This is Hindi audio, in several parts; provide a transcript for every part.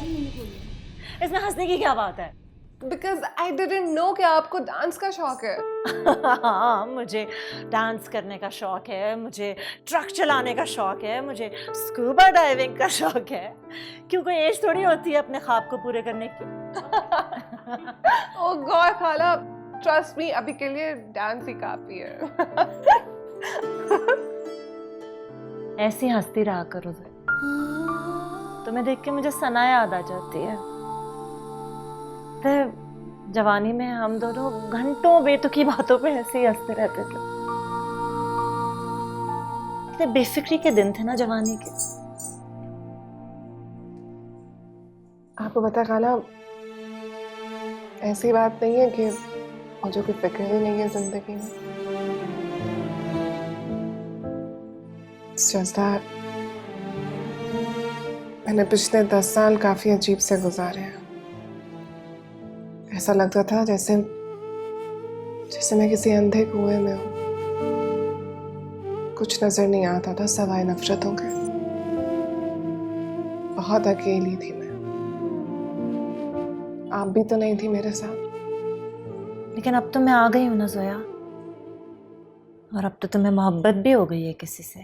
इसमें हंसने की क्या बात है? Because I didn't know कि आपको डांस का शौक है। हाँ, मुझे डांस करने का शौक है, मुझे ट्रक चलाने का शौक है, मुझे स्कूबा डाइविंग का शौक है। क्यों, कोई एज थोड़ी होती है अपने ख्वाब को पूरे करने की। Oh God, खाला, trust me, अभी के लिए डांस ही काफी है। ऐसी हंसती रहा करो ज़रा। तुम्हें देख के मुझे सना याद आ जाती है। तो जवानी में हम दोनों घंटों बेतुकी बातों पे ऐसे ही हंसते रहते थे। कितने बेफिक्री के दिन थे ना जवानी के। आपको पता खाला, ऐसी बात नहीं है कि मुझे कोई फिक्र ही नहीं है जिंदगी में। It's just that मैंने पिछले 10 साल काफी अजीब से गुजारे हैं। ऐसा लगता था जैसे मैं किसी अंधे कुएं में हूं। कुछ नजर नहीं आता था सवाए नफरतों के। बहुत अकेली थी मैं। आप भी तो नहीं थी मेरे साथ। लेकिन अब तो मैं आ गई हूं ना जोया, और अब तो तुम्हें मोहब्बत भी हो गई है किसी से।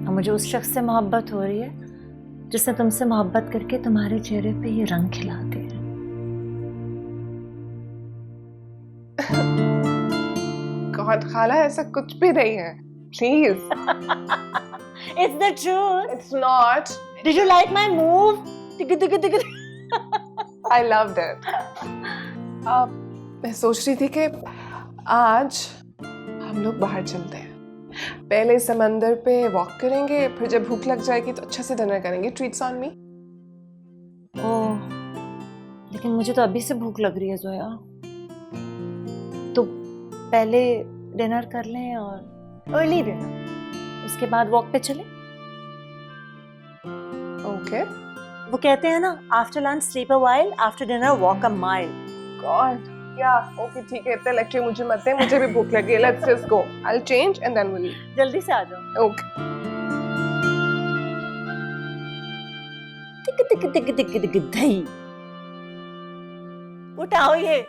और मुझे उस शख्स से मोहब्बत हो रही है जिसने तुमसे मोहब्बत करके तुम्हारे चेहरे पे ये रंग खिला दिए। गॉड खाला, ऐसा कुछ भी नहीं है, please. It's the truth. It's not. Did you like my move? Tick I loved it. मैं सोच रही थी कि आज हम लोग बाहर चलते हैं। पहले समंदर पे वॉक करेंगे, फिर जब भूख लग जाएगी तो अच्छे से डिनर करेंगे। Treats on me. ओह, लेकिन मुझे तो अभी से भूख लग रही है जोया। तो पहले डिनर कर लें, और अर्ली डिनर, उसके बाद वॉक पे चलें। ओके। वो कहते हैं ना, after lunch sleep a while, after dinner walk a mile. God, या ओके ठीक है, इतने लेक्चर मुझे मत दे, मुझे भी भूख लगी है। Let's just go. I will change and then will eat. जल्दी से आ जाओ। ओके। टिक धई। उठाओ ये।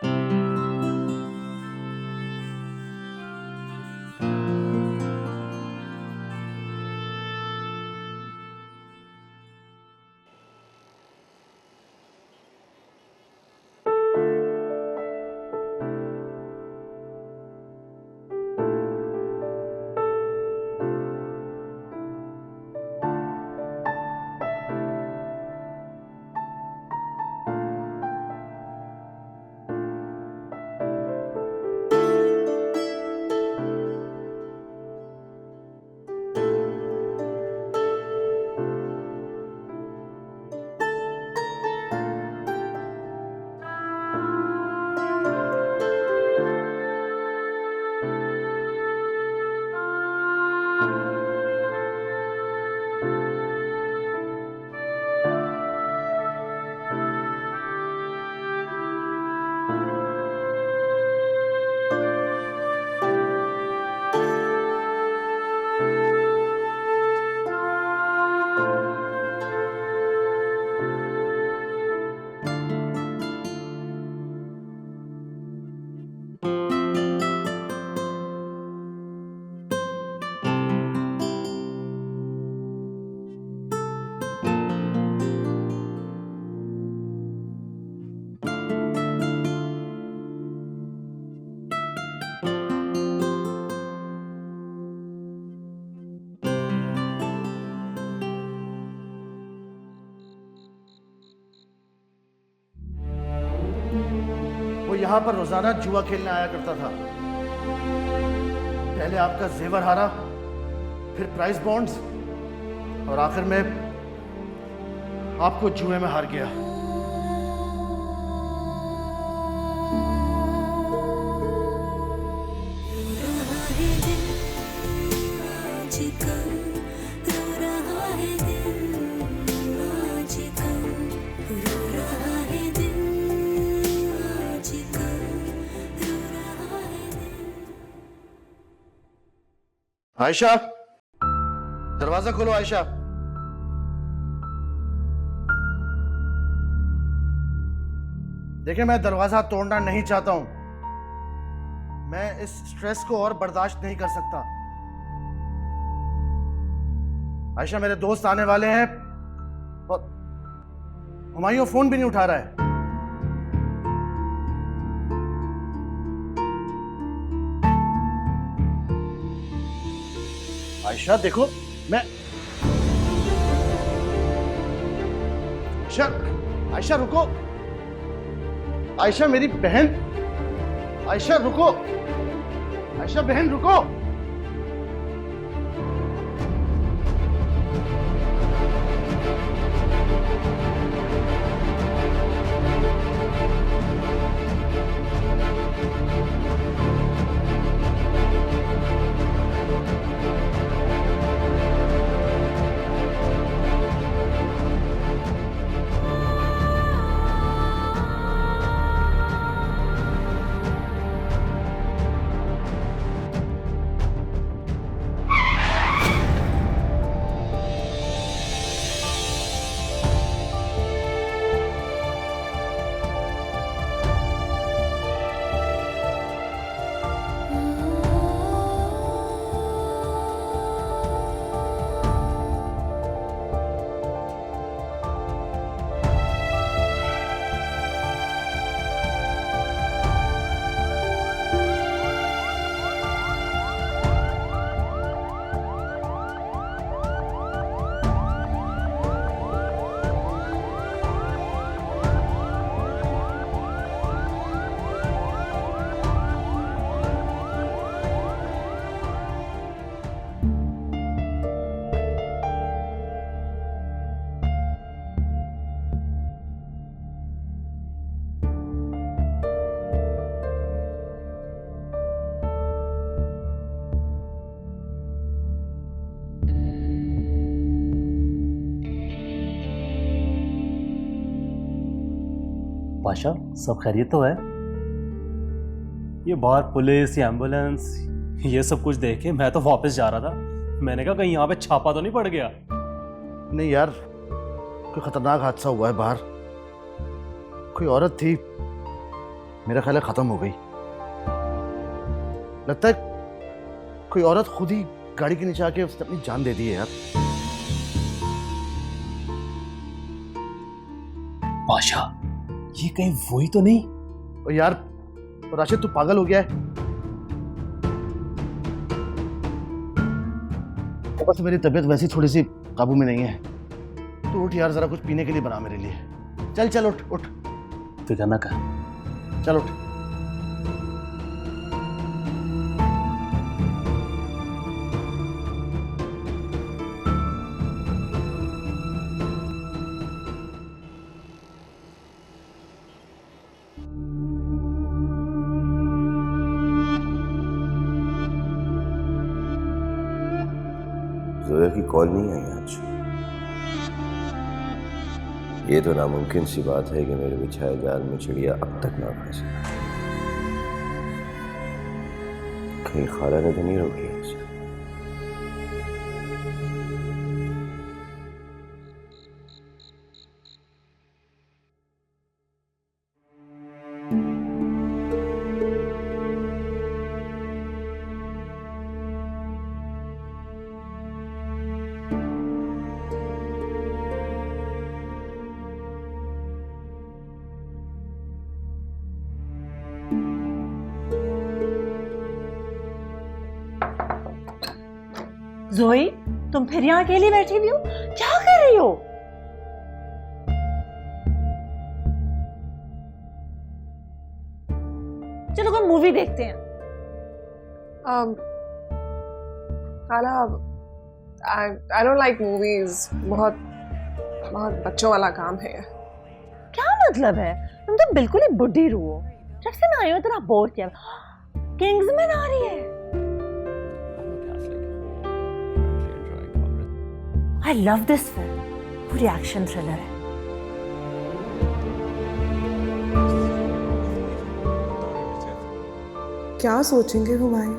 वो यहाँ पर रोजाना जुआ खेलने आया करता था। पहले आपका जेवर हारा, फिर प्राइस बॉन्ड्स, और आखिर में आपको जुए में हार गया। आयशा, दरवाजा खोलो आयशा। देखिए, मैं दरवाजा तोड़ना नहीं चाहता हूं। मैं इस स्ट्रेस को और बर्दाश्त नहीं कर सकता। आयशा, मेरे दोस्त आने वाले हैं और हुमायूं फोन भी नहीं उठा रहा है। आयशा देखो, मैं आयशा, आयशा रुको। आयशा मेरी बहन, आयशा रुको। आयशा बहन रुको। पाशा, सब खैरियत तो है? ये बाहर पुलिस या एम्बुलेंस ये सब कुछ देख के मैं तो वापस जा रहा था। मैंने कहा कहीं यहाँ पे छापा तो नहीं पड़ गया। नहीं यार, कोई खतरनाक हादसा हुआ है बाहर। कोई औरत थी, मेरा ख्याल है खत्म हो गई। लगता है कोई औरत खुद ही गाड़ी के नीचे आके उसने अपनी जान दे दी है यार। पाशा, ये कहीं वही तो नहीं? और यार राशिद, तू पागल हो गया है? बस मेरी तबीयत वैसी थोड़ी सी काबू में नहीं है। तू उठ यार, जरा कुछ पीने के लिए बना मेरे लिए। चल चल उठ उठ। तो क्या ना कर। चल उठ। जोया की कॉल नहीं आई आज। ये तो नामुमकिन सी बात है कि मेरे बिछाए जाल में चिड़िया अब तक ना फंसे। कहीं खाला ने तो नहीं रोक लिया इसे। जोई, तुम फिर यहाँ अकेली बैठी हुई हो? क्या कर रही हो? चलो कोई मूवी देखते हैं। खाला, I don't like movies। बहुत बच्चों वाला काम है। क्या मतलब है? तुम तो बिल्कुल ही बुढ़ी रू हो। जब से मैं आई हूँ इतना बोर किया। किंग्समैन आ रही है। I love this film। पूरी एक्शन थ्रिलर है। क्या सोचेंगे हुमायूं?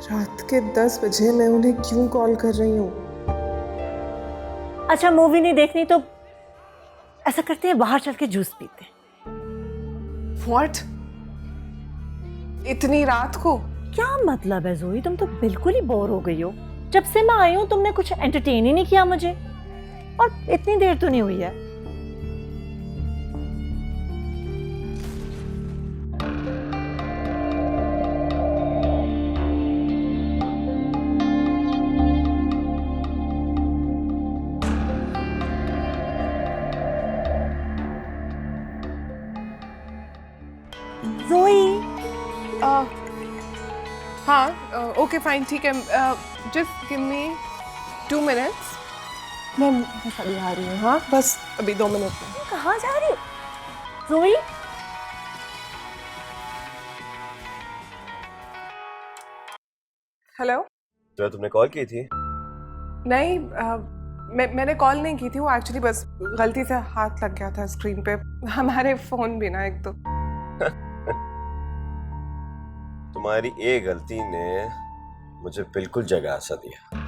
रात के 10 बजे मैं उन्हें क्यों कॉल कर रही हूँ? अच्छा, मूवी नहीं देखनी तो ऐसा करते हैं, बाहर चल के जूस पीते हैं। व्हाट? इतनी रात को? क्या मतलब है जोई, तुम तो बिल्कुल ही बोर हो गई हो। जब से मैं आई हूँ तुमने कुछ एंटरटेन ही नहीं किया मुझे, और इतनी देर तो नहीं हुई है। जोई, हाँ, ओके फाइन, ठीक है। Just give me 2 minutes। मैं बस अभी आ रही हूँ। हाँ, बस अभी 2 मिनट में। कहाँ जा रही हो जोई? हेलो। तो तुमने कॉल की थी? नहीं, मैंने कॉल नहीं की थी। वो एक्चुअली बस गलती से हाथ लग गया था स्क्रीन पे। हमारे फोन भी ना एक तो। तुम्हारी एक गलती ने मुझे बिल्कुल जगह सा दिया।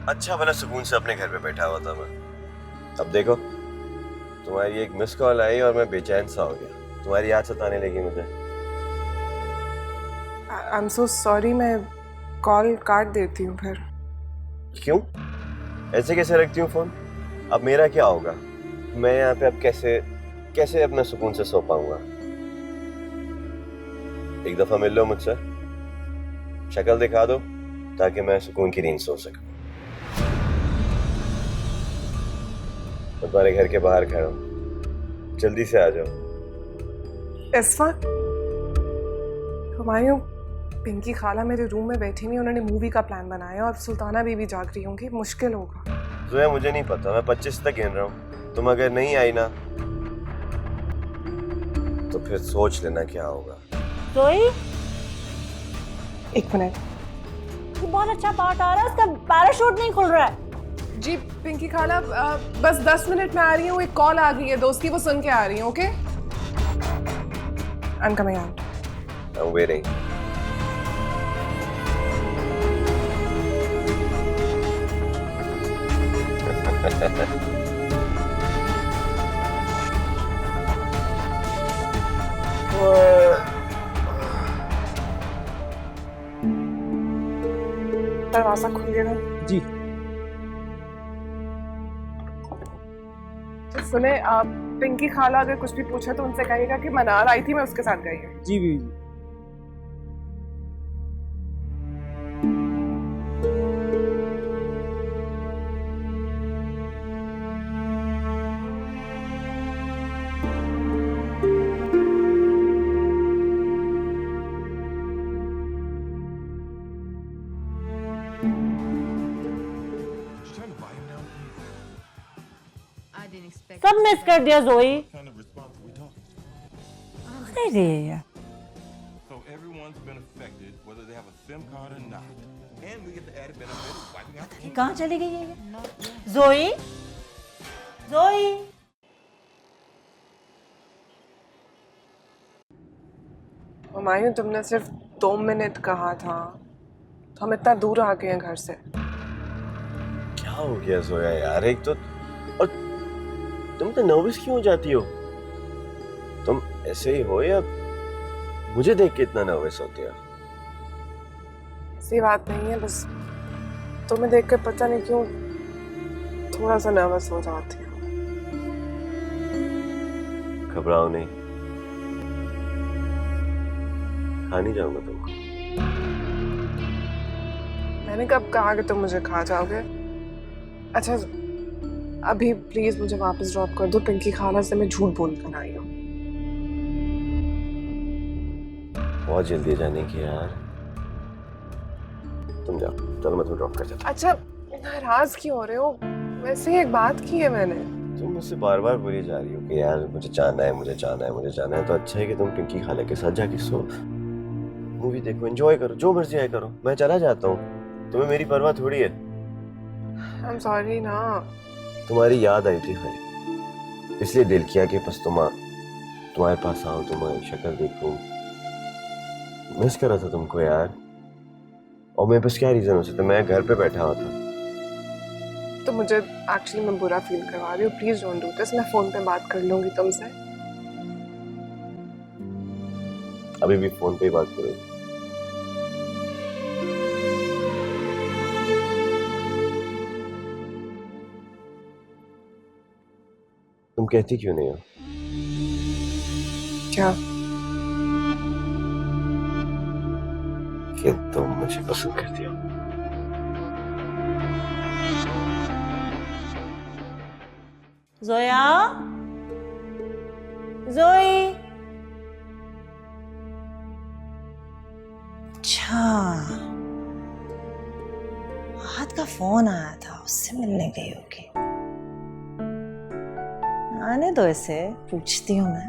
अच्छा भला सुकून से अपने घर पे बैठा हुआ था मैं। अब देखो, तुम्हारी एक मिस कॉल आई और मैं बेचैन सा हो गया। तुम्हारी याद सताने लगी मुझे। I am so sorry. मैं कॉल काट देती हूँ फिर। क्यों? ऐसे कैसे रखती हूँ फोन? अब मेरा क्या होगा? मैं यहाँ पे अब कैसे अपना सुकून से सो पाऊंगा? एक दफा मिल लो मुझसे, शक्ल दिखा दो ताकि मैं सुकून की नींद सो सकूं। मैं तुम्हारे घर के बाहर खड़ा हूँ, जल्दी से आ जाओ। इस वक्त हुमायूं, पिंकी खाला मेरे रूम में बैठी हुई, उन्होंने मूवी का प्लान बनाया और सुल्ताना बीवी जाग रही होंगी। मुश्किल होगा। जोया, मुझे नहीं पता, मैं 25 तक गिन रहा हूँ। तुम अगर नहीं आई ना तो फिर सोच लेना क्या होगा। जोई, 1 मिनट। ये बहुत अच्छा पार्ट आ रहा है, उसका पैराशूट नहीं खुल रहा है। जी पिंकी खाला, बस 10 मिनट में आ रही हूँ। एक कॉल आ गई है दोस्त की, वो सुन के आ रही हूँ। Okay, I am coming out. I'm waiting. दरवाजा खुल गया जी। तो सुने, पिंकी खाला अगर कुछ भी पूछे तो उनसे कहिएगा कि मनार आई थी, मैं उसके साथ गई हूँ। जी बीवी जी। सब मिस कर दिया जोई। kind of response we talking? अरे So everyone's been affected, whether they have a SIM card or not. And we get the added benefit of wiping out the ये कहाँ चली गई है ये? जोई, जोई। हुमायूं, तुमने सिर्फ 2 मिनट कहा था, तो हम इतना दूर आ गए हैं घर से। क्या हो गया जोया यार? एक तो और तुम तो नर्वस क्यों हो जाती हो? तुम ऐसे ही हो या मुझे देख के इतना नर्वस होती हो? ऐसी बात नहीं है, बस तुम्हें देख कर पता नहीं क्यों थोड़ा सा नर्वस हो जाती हूँ। घबराओ नहीं, खा नहीं जाऊंगा तुमको। मैंने कब कहा कि तुम मुझे खा जाओगे? अच्छा, अभी प्लीज मुझे वापस ड्रॉप कर दो। पिंकी खाला से मैं झूठ बोल कर आई हूँ। बहुत जल्दी जाने की यार, तुम जाओ। चलो मैं तुम्हें ड्रॉप कर जाता अच्छा, नाराज क्यों हो रहे हो? वैसे ही एक बात की है मैंने। हूँ। तुम मुझसे बार बार बोली जा रही हो कि यार मुझे जाना है, मुझे जाना है, मुझे जाना है। तो अच्छा है कि तुम पिंकी खाला के साथ जाके सो, मूवी देखो, एंजॉय करो, जो मर्जी आए करो। मैं चला जाता हूँ, तुम्हें मेरी परवाह थोड़ी है। आई एम सॉरी ना। तुम्हारी याद आई थी खाली, इसलिए दिल किया कि बस तुम्हारे पास आओ, तुम्हारी शक्ल देखूं। मिस कर रहा था तुमको यार, और मेरे पास क्या रीजन हो सकता? मैं घर पे बैठा हुआ था। तो मुझे एक्चुअली मैं बुरा फील करवा रही हूँ। Please don't do this. मैं फोन पे बात कर लूंगी तुमसे। अभी भी फोन पे ही बात करोगे? तुम कहती क्यों नहीं हो क्या? कि तुम मुझे पसंद करती हो? जोया, जोई। अच्छा, आहत का फोन आया था, उससे मिलने गई होगी। आने दो इसे, पूछती हूँ मैं।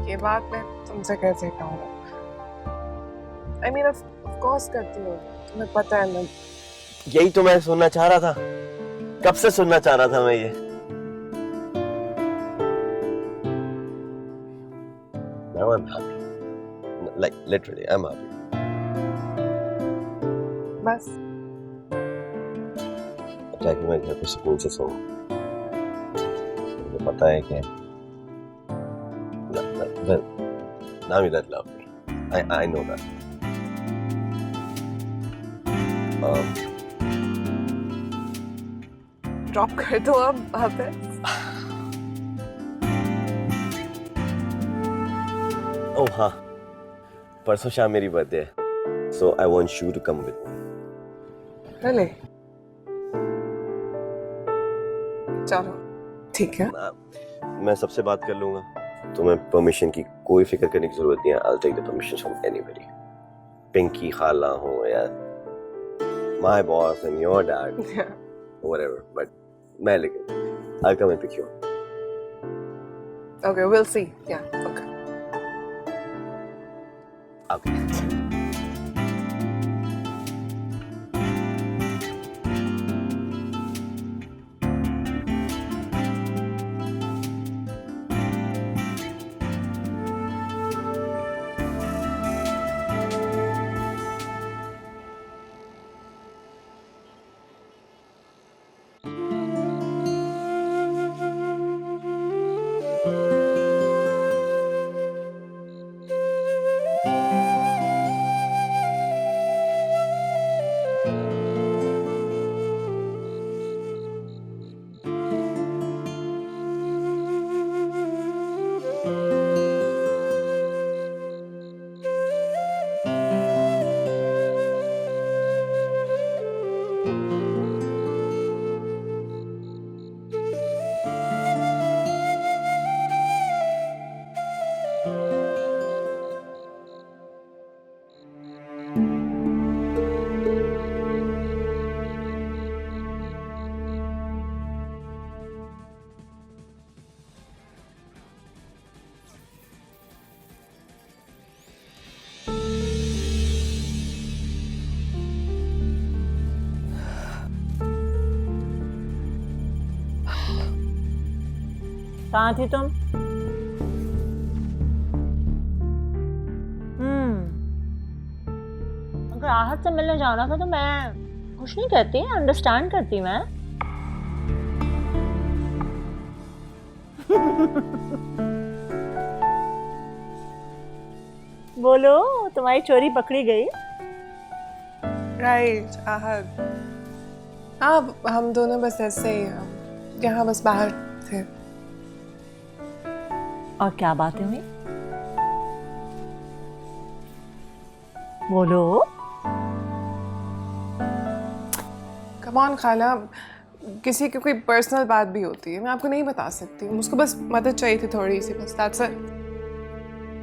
ये बात मैं तुमसे कैसे कहूँ? I mean, of course करती हूँ, तुम्हें पता है मैं। यही तो मैं सुनना चाह रहा था, कब से सुनना चाह रहा था मैं ये। Now I'm happy. Like literally, I'm happy. बस अब जाके मैं घर पे सुकून से सोऊं। मुझे पता है कि now you that love me. I know that. Drop कर दो अब वापस। Oh हाँ, परसों शाम मेरी बर्थडे है, so I want you to come with me. Really? चलो ठीक है। मैं सबसे बात कर लूंगा, तुम्हें परमिशन की कोई फिक्र करने की जरूरत नहीं है। I'll take the permission from anybody. Pinky खाला हो या my boss and your dad, whatever. But मैं लेकिन I'll come and pick you up. Okay, we'll see. Yeah, okay. Okay. कहाँ थी तुम? अगर आहत से मिलने जाना था तो मैं कुछ नहीं कहती, अंडरस्टैंड करती मैं। बोलो, तुम्हारी चोरी पकड़ी गई? राइट, आहत। अब हम दोनों बस ऐसे ही यहाँ बस बाहर थे। और क्या बातें हुई? बोलो। कम ऑन खाला, किसी की कोई पर्सनल बात भी होती है, मैं आपको नहीं बता सकती। मुझको बस मदद चाहिए थी थोड़ी सी, बस दैट्स इट।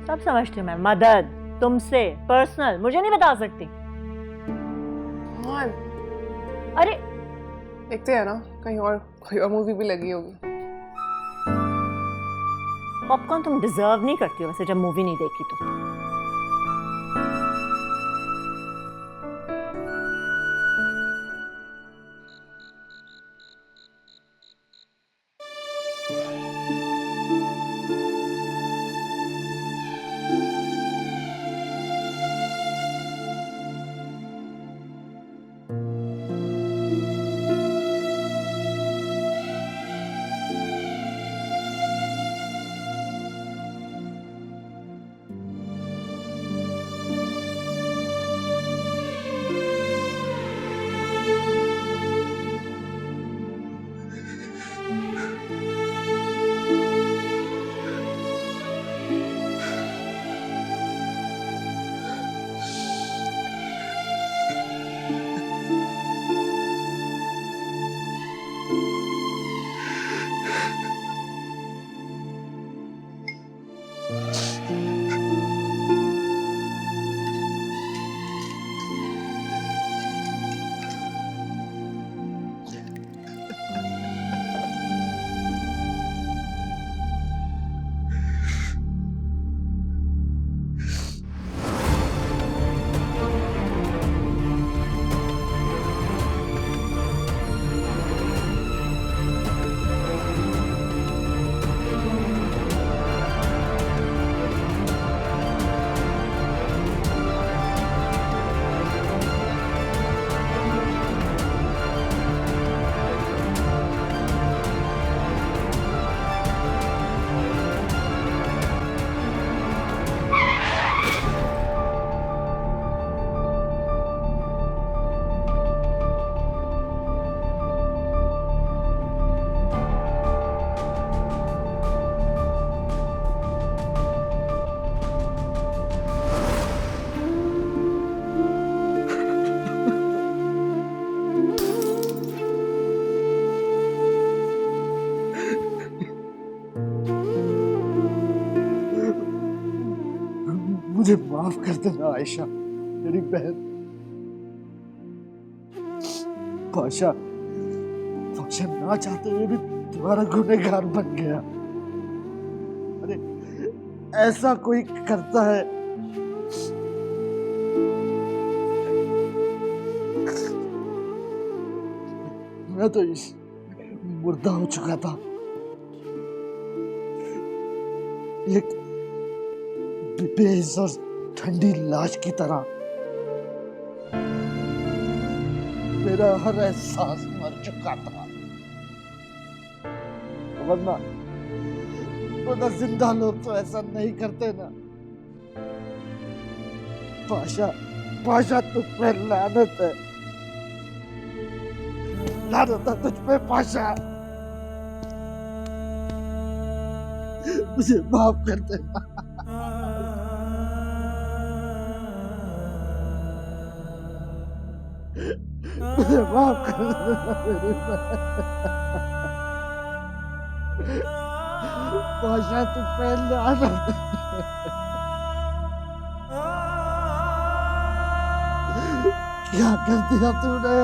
सब समझती हूँ मैं, मदद तुमसे पर्सनल मुझे नहीं बता सकती। अरे देखते हैं ना, कहीं और कोई और मूवी भी लगी होगी। पॉपकॉर्न तुम डिजर्व नहीं करती हो वैसे, जब मूवी नहीं देखी तो। मुझे माफ कर देना आयशा, मेरी बहन। पाशा ना चाहते हुए भी तुम्हारा गुनहगार बन गया। अरे ऐसा कोई करता है? मैं तो मुर्दा हो चुका था, एक बेहिस और ठंडी लाश की तरह। मेरा हर एहसास मर चुका था। वरना जिंदा लोग तो ऐसा नहीं करते ना। पाशा तुझ पे लानत है, लानत है तुझ पे पाशा। मुझे माफ कर देना। मुझे माफ कर देना मेरी पाशा, तुझ पे लानत है। क्या कर दिया तूने?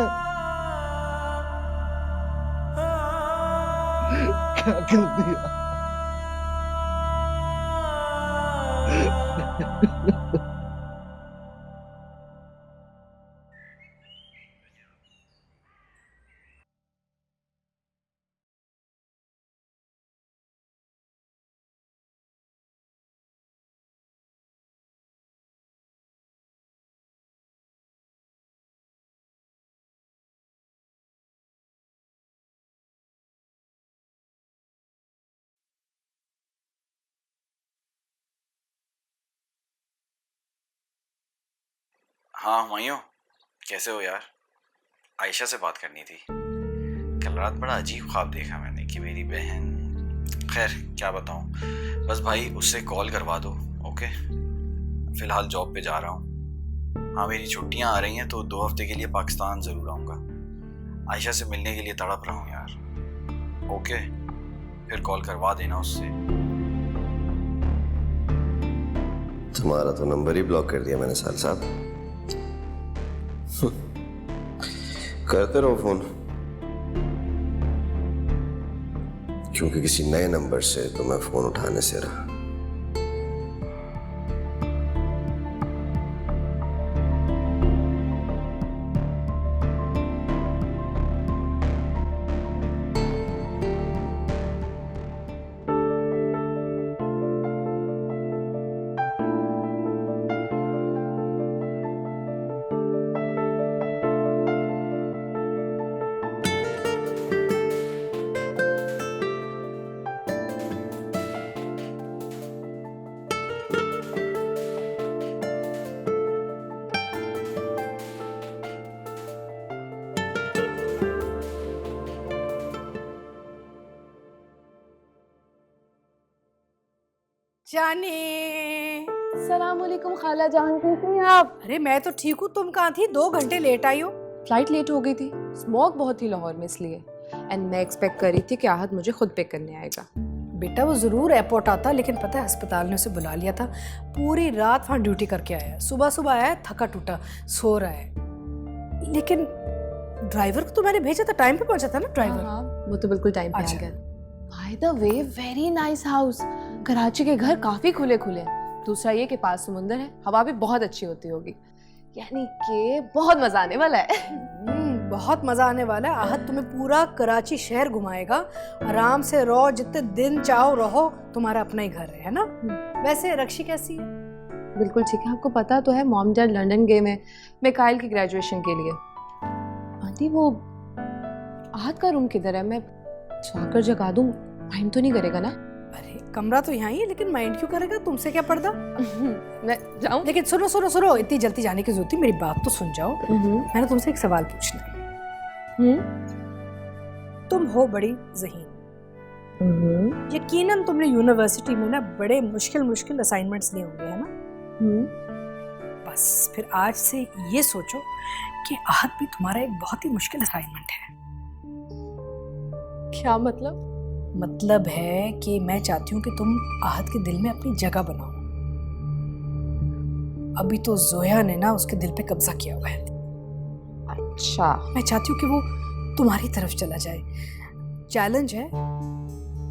क्या कर दिया? हाँ हुमायूं, कैसे हो यार? आयशा से बात करनी थी। कल रात बड़ा अजीब ख्वाब देखा मैंने कि मेरी बहन, खैर क्या बताऊँ, बस भाई उससे कॉल करवा दो। ओके, फ़िलहाल जॉब पे जा रहा हूँ। हाँ मेरी छुट्टियाँ आ रही हैं तो 2 हफ्ते के लिए पाकिस्तान ज़रूर आऊँगा। आयशा से मिलने के लिए तड़प रहा हूँ यार। ओके, फिर कॉल करवा देना उससे। तुम्हारा तो नंबर ही ब्लॉक कर दिया मैंने साल साहब। करते रहो फोन, क्योंकि किसी नए नंबर से तो मैं फोन उठाने से रहा। जाने सलाम वालेकुम खाला जान, कैसे हैं आप? अरे मैं तो ठीक हूँ, तुम कहाँ थी? 2 घंटे लेट आई हो। फ्लाइट लेट हो गई थी, स्मॉग बहुत थी लाहौर में इसलिए। एंड मैं एक्सपेक्ट कर रही थी कि आहत मुझे खुद पिक करने आएगा। बेटा वो ज़रूर एयरपोर्ट आता, लेकिन पता है अस्पताल ने उसे बुला लिया था। पूरी रात वहाँ ड्यूटी करके आया है। सुबह आया है, थका टूटा सो रहा है। लेकिन ड्राइवर को तो मैंने भेजा था, टाइम पे पहुंचा था ना ड्राइवर? हाँ, वो तो बिल्कुल टाइम पे आ अच्छा। गया। By the way, very nice house. Karachi के घर काफी खुले खुले हैं। दूसरा ये कि पास समुंदर है, हवा भी बहुत अच्छी होती होगी, यानी कि बहुत मजा आने वाला है। बहुत मजा आने वाला है। आहत तुम्हें पूरा कराची शहर घुमाएगा। आराम से रहो, जितने दिन चाहो रहो, तुम्हारा अपना ही घर है ना? वैसे रक्षी कैसी है? बिल्कुल ठीक है। आपको पता तो है मॉम डैड लंदन गए में मिकाइल की ग्रेजुएशन के लिए। आंटी वो आहत का रूम किधर है? मैं स्वाकर जगा दूं, माइंड तो नहीं करेगा ना? अरे कमरा तो यहाँ ही है, लेकिन माइंड क्यों करेगा? तुमसे क्या पर्दा? मैं जाऊं? लेकिन सुनो, इतनी जल्दी जाने की जरूरत नहीं, मेरी बात तो सुन जाओ। मैंने तुमसे एक सवाल पूछना है। तुम हो बड़ी ज़हीन, यकीनन तुमने यूनिवर्सिटी में ना बड़े मुश्किल असाइनमेंट्स लिए होंगे, है ना? बस फिर आज से ये सोचो कि आहत भी तुम्हारा एक बहुत ही मुश्किल असाइनमेंट है। क्या मतलब? मतलब है कि मैं चाहती हूँ कि तुम आहत के दिल में अपनी जगह बनाओ। अभी तो जोया ने ना उसके दिल पे कब्जा किया हुआ है। अच्छा, मैं चाहती हूँ कि वो तुम्हारी तरफ चला जाए। चैलेंज है।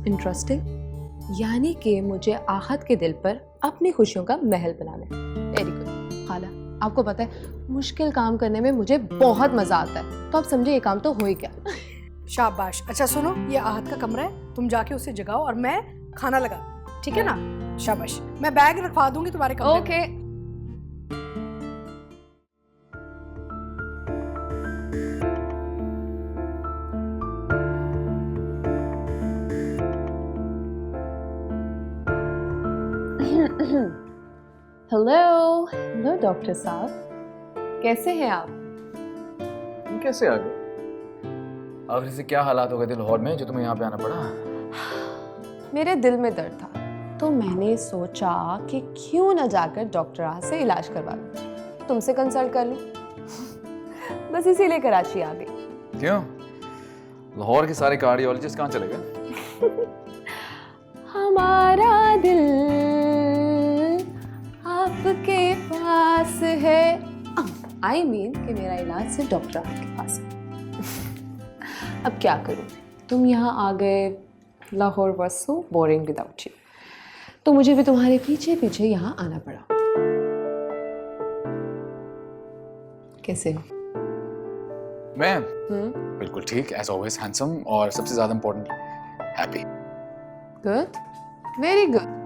इंटरेस्टिंग। यानी कि मुझे आहत के दिल पर अपनी खुशियों का महल बनाना है। Very good. खाला, आपको पता है मुश्किल काम करने में मुझे बहुत मजा आता है, तो आप समझे ये काम तो हो ही क्या। शाबाश। अच्छा सुनो, ये आहत का कमरा है, तुम जाके उसे जगाओ और मैं खाना लगा, ठीक है ना? शाबाश। मैं बैग रखवा दूंगी तुम्हारे कमरे में। ओके। हेलो हेलो डॉक्टर साहब, कैसे हैं आप? तुम कैसे आ गए? आखिर से क्या हालात हो गए थे लाहौर में जो तुम्हें यहाँ पे आना पड़ा? मेरे दिल में दर्द था, तो मैंने सोचा कि क्यों ना जाकर डॉक्टर से इलाज करवा लूं, तुमसे कंसल्ट कर लूं। बस इसीलिए कराची आ गई। क्यों? लाहौर के सारे कार्डियोलॉजिस्ट कहाँ चले गए? हमारा दिल आपके पास है। आई मीन कि मेरा इलाज सिर्फ डॉक्टर के पास है। अब क्या करूं, तुम यहाँ आ गए, Lahore was so boring without you, तो मुझे भी तुम्हारे पीछे पीछे यहाँ आना पड़ा। कैसे हो? मैं बिल्कुल ठीक, एज ऑलवेज हैंडसम, और सबसे ज्यादा important happy. Good, very good.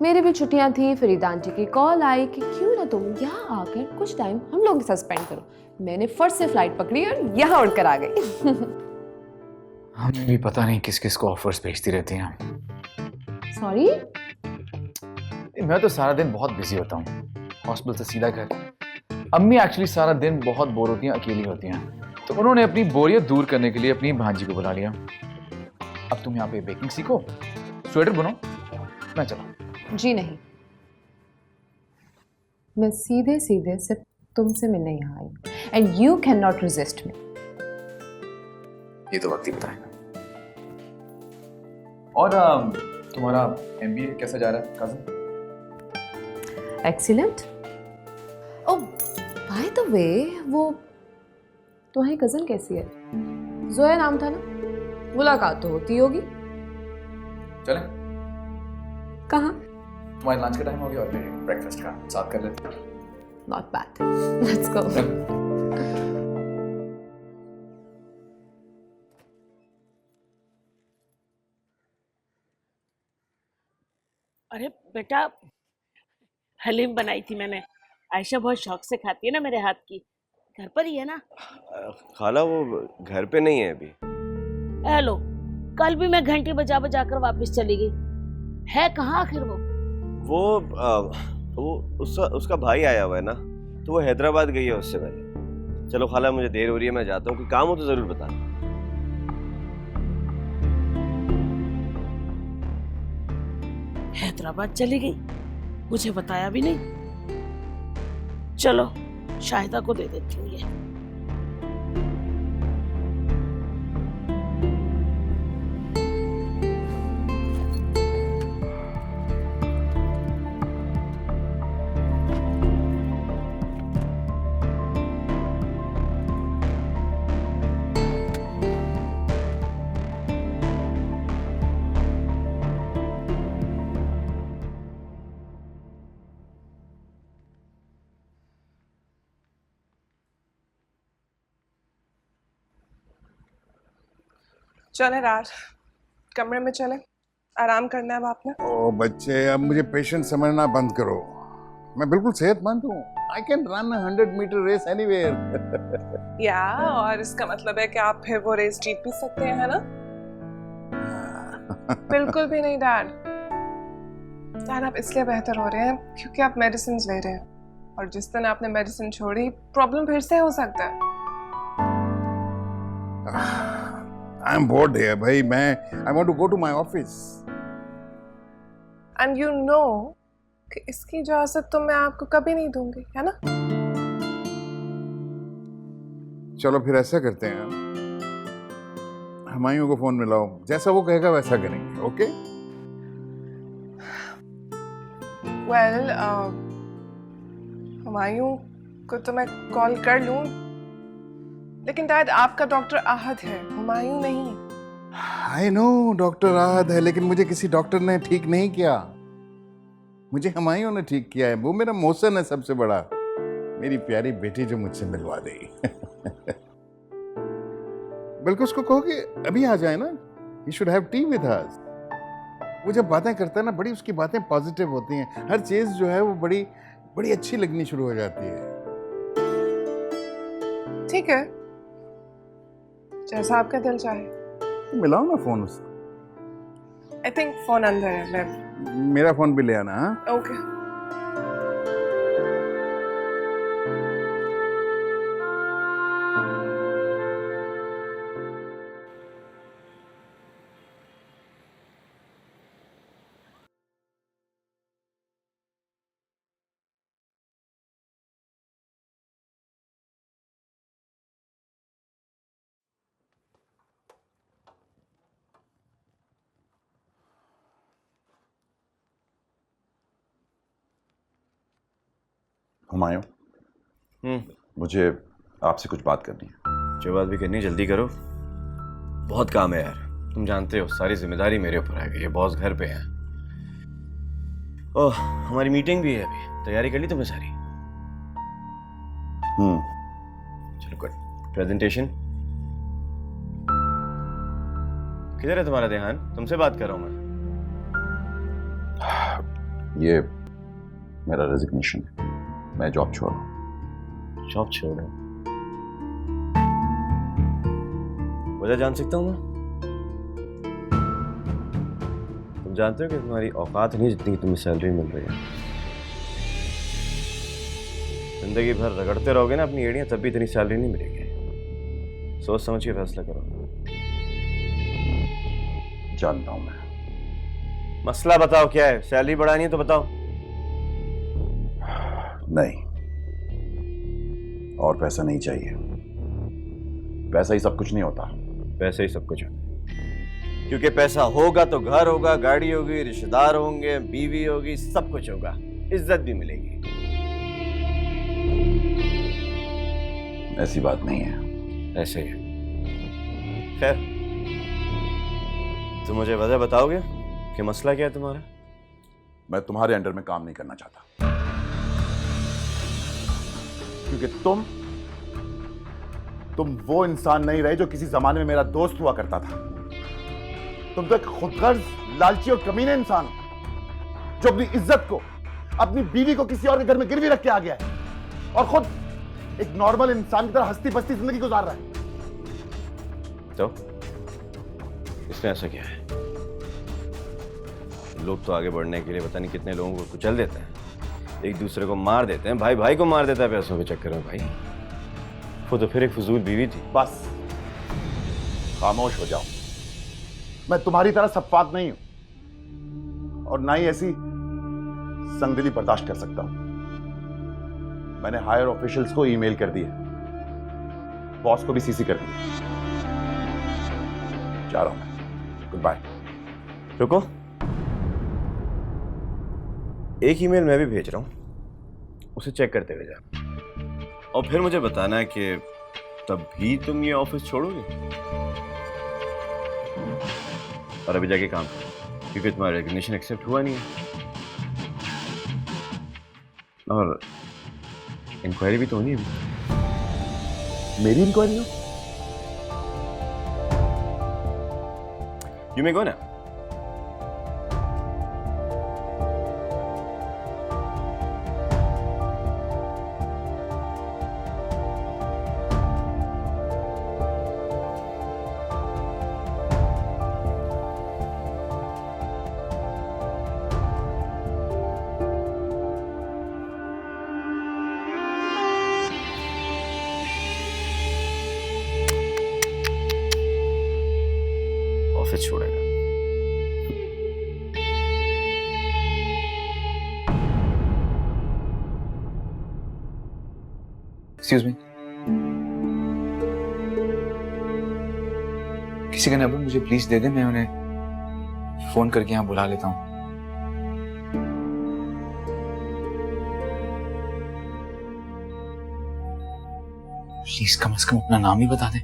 मेरी भी छुट्टियां थी, फरीदा आंटी की कॉल आई कि क्यों ना तुम यहाँ आकर कुछ टाइम हम लोगों के साथ स्पेंड करो। मैंने फट से फ्लाइट पकड़ी और यहाँ उड़कर आ गई। हमें भी पता नहीं किस किस को ऑफर्स भेजती रहती हैं। सॉरी? मैं तो सारा दिन बहुत बिजी होता हूँ, हॉस्पिटल से सीधा घर। अम्मी एक्चुअली सारा दिन बहुत बोर होती हैं, अकेली होती हैं, तो उन्होंने अपनी बोरियत दूर करने के लिए अपनी भांजी को बुला लिया। अब तुम यहाँ पे बेकिंग सीखो, स्वेटर बुनो, मैं चला। जी नहीं, मैं सीधे सीधे सिर्फ तुमसे मिलने यहाँ आई, and you can not resist me. ये तो वक्त ही बताएगा। और तुम्हारा MBA कैसा जा रहा है cousin? Excellent. Oh by the way, वो तुम्हारी कजन कैसी है? जोया नाम था ना, मुलाकात तो होती होगी। चलें? कहाँ? तुम्हारे लंच का टाइम हो गया और फिर ब्रेकफास्ट का साथ कर लेते हैं। Not bad, let's go. अरे बेटा, हलीम बनाई थी मैंने, आयशा बहुत शौक से खाती है ना मेरे हाथ की। घर पर ही है ना? खाला वो घर पे नहीं है अभी। हेलो, कल भी मैं घंटी बजा बजा कर वापस चली गई। है कहाँ आखिर वो उसका भाई आया हुआ है ना, तो वो हैदराबाद गई है उससे पहले। चलो खाला, मुझे देर हो रही है, मैं जाता हूँ, कोई काम हो तो जरूर बताना। हैदराबाद चली गई, मुझे बताया भी नहीं। चलो शाहिदा को दे देती हूँ ये। चले राज, कमरे में चले, आराम करना है अब आपने। ओ बच्चे, अब मुझे पेशेंट समझना बंद करो। मैं बिल्कुल सेहतमंद हूँ। I can run 100 metre race anywhere. या, और इसका मतलब है कि आप फिर वो रेस जीत भी सकते हैं, है ना? बिल्कुल भी नहीं डैड। डैड आप इसलिए बेहतर हो रहे हैं क्योंकि आप मेडिसिन ले रहे हैं, और जिस दिन आपने मेडिसिन छोड़ी प्रॉब्लम फिर से हो सकता है। आई एम बोर्ड है भाई, I want to go to my office. And you know कि इसकी इजाजत तो मैं आपको कभी नहीं दूंगी, है ना? चलो फिर ऐसा करते हैं, हुमायूं को फोन मिलाओ, जैसा वो कहेगा वैसा करेंगे। ओके? वेल हुमायूं को तो मैं कॉल कर लूं, लेकिन डैड आपका डॉक्टर आहद है, हुमायूं नहीं। आई नो डॉक्टर आहद है, लेकिन मुझे किसी डॉक्टर ने ठीक नहीं किया, मुझे हुमायूं ने ठीक किया है। वो मेरा मोहसिन है सबसे बड़ा, मेरी प्यारी बेटी जो मुझसे मिलवा देगी। बल्कि उसको कहो कि अभी आ जाए ना, he should have T with us. वो जब बातें करता है ना, बड़ी उसकी बातें पॉजिटिव होती हैं, हर चीज जो है वो बड़ी बड़ी अच्छी लगनी शुरू हो जाती है। ठीक है, जैसा आपका दिल चाहे। तो मिलाओ ना फोन उससे। आई थिंक फोन अंदर है, मैं मेरा फोन भी ले आना। हाँ ओके। हुमायूं, मुझे आपसे कुछ बात करनी है। जो बात भी करनी है जल्दी करो, बहुत काम है यार। तुम जानते हो सारी जिम्मेदारी मेरे ऊपर आ गई है, बॉस घर पे है। ओह, हमारी मीटिंग भी है अभी, तैयारी कर ली तुमने सारी? चलो गुड। प्रेजेंटेशन किधर है तुम्हारा ध्यान? तुमसे बात कर रहा हूं मैं। ये मेरा रेजिग्नेशन है, मैं जॉब छोड़ रहा हूं। जॉब छोड़ रहा हूं? वजह जान सकता हूं मैं? तुम जानते हो कि तुम्हारी औकात नहीं जितनी तुम्हें सैलरी मिल रही है। जिंदगी भर रगड़ते रहोगे ना अपनी एड़ियां, तब भी इतनी सैलरी नहीं मिलेगी। सोच समझ के फैसला करो। जानता हूं मैं। मसला बताओ क्या है? सैलरी बढ़ानी है तो बताओ। नहीं, और पैसा नहीं चाहिए। पैसा ही सब कुछ नहीं होता। पैसा ही सब कुछ है, क्योंकि पैसा होगा तो घर होगा, गाड़ी होगी, रिश्तेदार होंगे, बीवी होगी, सब कुछ होगा, इज्जत भी मिलेगी। ऐसी बात नहीं है। ऐसे ही है। खैर, तुम मुझे वजह बताओगे कि मसला क्या है तुम्हारा? मैं तुम्हारे अंडर में काम नहीं करना चाहता, क्योंकि तुम वो इंसान नहीं रहे जो किसी जमाने में मेरा दोस्त हुआ करता था। तुम तो एक खुदगर्ज, लालची और कमीने इंसान हो, जो अपनी इज्जत को, अपनी बीवी को किसी और के घर में गिरवी रख के आ गया है और खुद एक नॉर्मल इंसान की तरह हंसती बसती जिंदगी गुजार रहा है। तो इसमें ऐसा क्या है? लोग तो आगे बढ़ने के लिए पता नहीं कितने लोगों को कुचल देते हैं, एक दूसरे को मार देते हैं, भाई भाई को मार देता है पैसों के चक्कर में। भाई वो तो फिर एक फजूल बीवी थी। बस खामोश हो जाओ। मैं तुम्हारी तरह सफाक नहीं हूं और ना ही ऐसी संगदिली बर्दाश्त कर सकता हूं। मैंने हायर ऑफिशियल्स को ईमेल कर दिया, बॉस को भी सीसी कर दिया। जा रहा हूं मैं, गुड बाय। रुको, एक ईमेल मैं भी भेज रहा हूं, उसे चेक करते हुए जाना और फिर मुझे बताना है कि तब भी तुम ये ऑफिस छोड़ोगे और अभी जाके काम करो, क्योंकि तुम्हारा रेजिग्नेशन एक्सेप्ट हुआ नहीं है और इंक्वायरी भी तो होनी है। मेरी इंक्वायरी हो? यू मे गो ना। ऑफिस छोड़ेगा। एक्सक्यूज मी, किसी का नंबर मुझे प्लीज दे दे, मैं उन्हें फोन करके यहाँ बुला लेता हूँ। प्लीज कम से कम अपना नाम ही बता दे।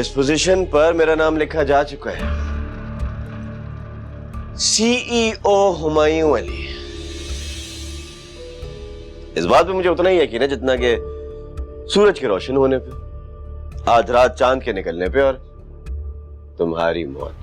इस पोजीशन पर मेरा नाम लिखा जा चुका है, सीईओ हुमायूं अली। इस बात पे मुझे उतना ही यकीन है जितना कि सूरज के रोशन होने पे, आज रात चांद के निकलने पे और तुम्हारी मौत